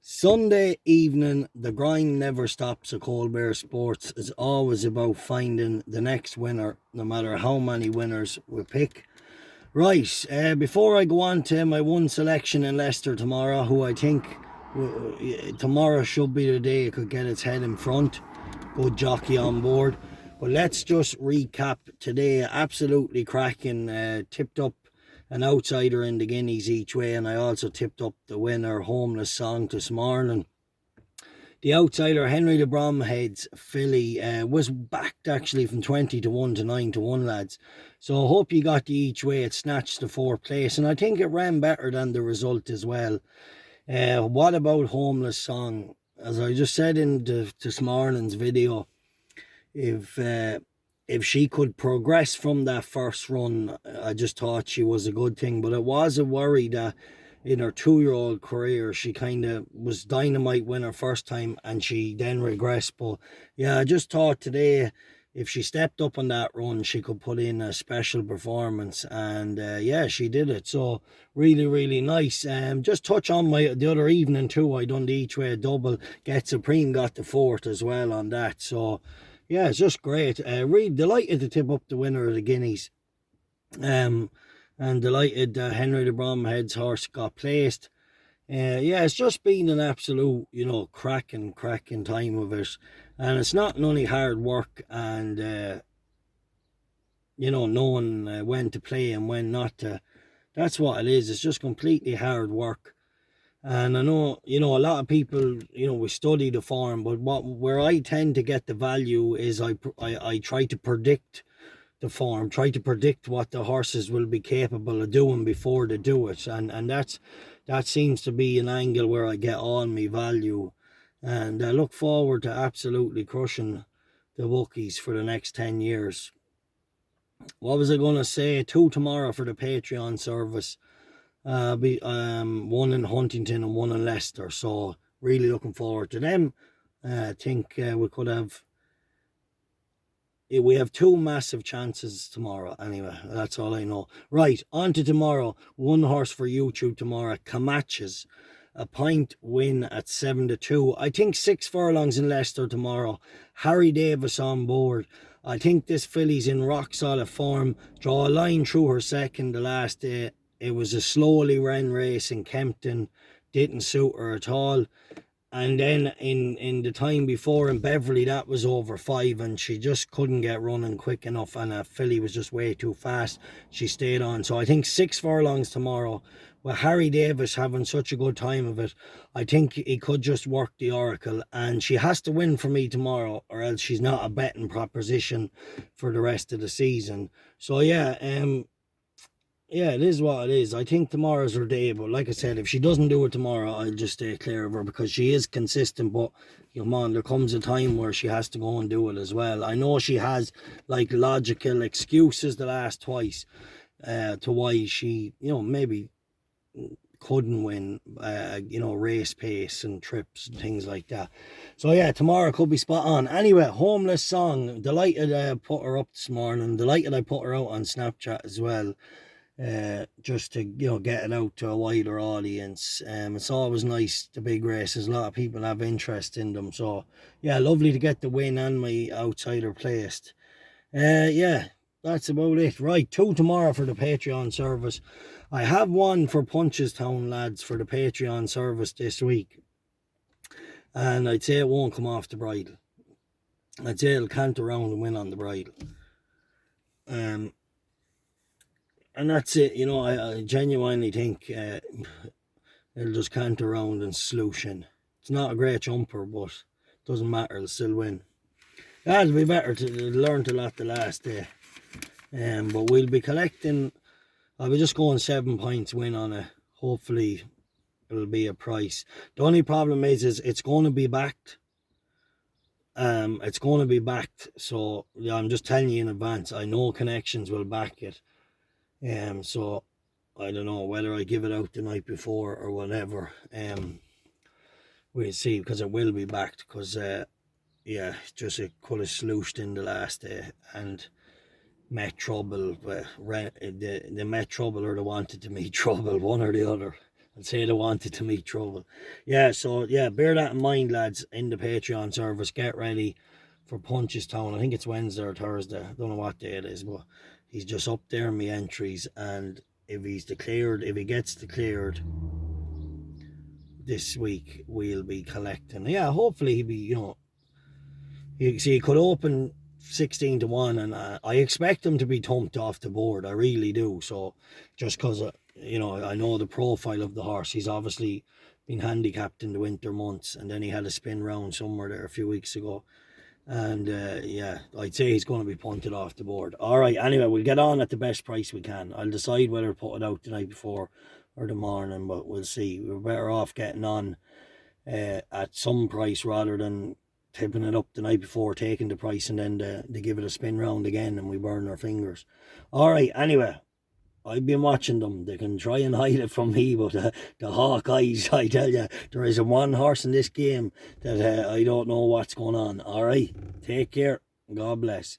Sunday evening, the grind never stops at Colbert Sports. Is always about finding the next winner, no matter how many winners we pick. Right, before I go on to my one selection in Leicester tomorrow, who I think tomorrow should be the day it could get its head in front. Good jockey on board. But let's just recap today. Absolutely cracking. Tipped up an outsider in the Guineas each way, and I also tipped up the winner, Homeless Song, this morning. The outsider, Henry the Bromhead's filly, was backed actually from 20 to 1 to 9 to 1, lads. So I hope you got the each way. It snatched the fourth place, and I think it ran better than the result as well. What about Homeless Song? As I just said in this morning's video, if she could progress from that first run, I just thought she was a good thing. But it was a worry that in her 2-year-old career, she kind of was dynamite winner first time and she then regressed. But yeah, I just thought today, if she stepped up on that run, she could put in a special performance. And yeah, she did it. So really, really nice. Just touch on the other evening too. I done the each way double. Get Supreme got the fourth as well on that. So yeah, it's just great. Really delighted to tip up the winner of the Guineas. And delighted that Henry the Bromhead's horse got placed. Yeah, it's just been an absolute, cracking time of it. And it's not only hard work and, knowing when to play and when not to. That's what it is. It's just completely hard work. And I know, a lot of people, we study the form, but where I tend to get the value is I try to predict the form, try to predict what the horses will be capable of doing before they do it. And that seems to be an angle where I get all my value. And I look forward to absolutely crushing the bookies for the next 10 years. What was I going to say? 2 tomorrow for the Patreon service. One in Huntington and one in Leicester, so really looking forward to them. I think we have 2 massive chances tomorrow. Anyway, that's all I know. Right, on to tomorrow. One horse for YouTube tomorrow, Camcahess. A point win at 7 to 2. I think 6 furlongs in Leicester tomorrow. Harry Davis on board. I think this filly's in rock solid form. Draw a line through her second the last day. It was a slowly ran race in Kempton. Didn't suit her at all. And then in the time before in Beverley, that was over 5 and she just couldn't get running quick enough and a filly was just way too fast. She stayed on. So I think 6 furlongs tomorrow. With Harry Davis having such a good time of it, I think he could just work the Oracle. And she has to win for me tomorrow or else she's not a betting proposition for the rest of the season. So yeah, yeah, it is what it is. I think tomorrow's her day, but like I said, if she doesn't do it tomorrow, I'll just stay clear of her because she is consistent. But come on, there comes a time where she has to go and do it as well. I know she has like logical excuses the last twice to why she, maybe couldn't win, race pace and trips and things like that. So yeah, tomorrow could be spot on. Anyway, Homeless Song, delighted I put her up this morning. Delighted I put her out on Snapchat as well. Just to get it out to a wider audience. It's always nice, the big races. A lot of people have interest in them, so yeah, lovely to get the win and my outsider placed. Yeah, that's about it. Right, 2 tomorrow for the Patreon service. I have 1 for Punchestown, lads, for the Patreon service this week, and I'd say it won't come off the bridle. I'd say it'll cant around and win on the bridle. And that's it, I genuinely think it'll just cant around and sloosh in. It's not a great jumper, but it doesn't matter, it'll still win. That'll be better to learn a lot the last day. But we'll be collecting, I'll be just going 7 points win on it. Hopefully it'll be a price. The only problem is it's going to be backed. It's going to be backed, so I'm just telling you in advance. I know Connections will back it. So I don't know whether I give it out the night before or whatever. We'll see, because it will be backed, because yeah, just it could have slooshed in the last day and met trouble. The met trouble or they wanted to meet trouble, one or the other. and say they wanted to meet trouble. Yeah, so yeah, bear that in mind, lads, in the Patreon service. Get ready for Punchestown. I think it's Wednesday or Thursday. I don't know what day it is, but he's just up there in my entries. And if he gets declared this week, we'll be collecting. Yeah, hopefully he'll be, he could open 16 to 1, and I expect him to be thumped off the board. I really do. So just because I know the profile of the horse. He's obviously been handicapped in the winter months, and then he had a spin round somewhere there a few weeks ago. And yeah, I'd say he's going to be punted off the board. All right, anyway, we'll get on at the best price we can. I'll decide whether to put it out the night before or the morning, but we'll see. We're better off getting on at some price rather than tipping it up the night before, taking the price, and then they give it a spin round again and we burn our fingers. All right, anyway, I've been watching them. They can try and hide it from me, but the Hawkeyes, I tell you, there is a one horse in this game that I don't know what's going on. All right, take care. God bless.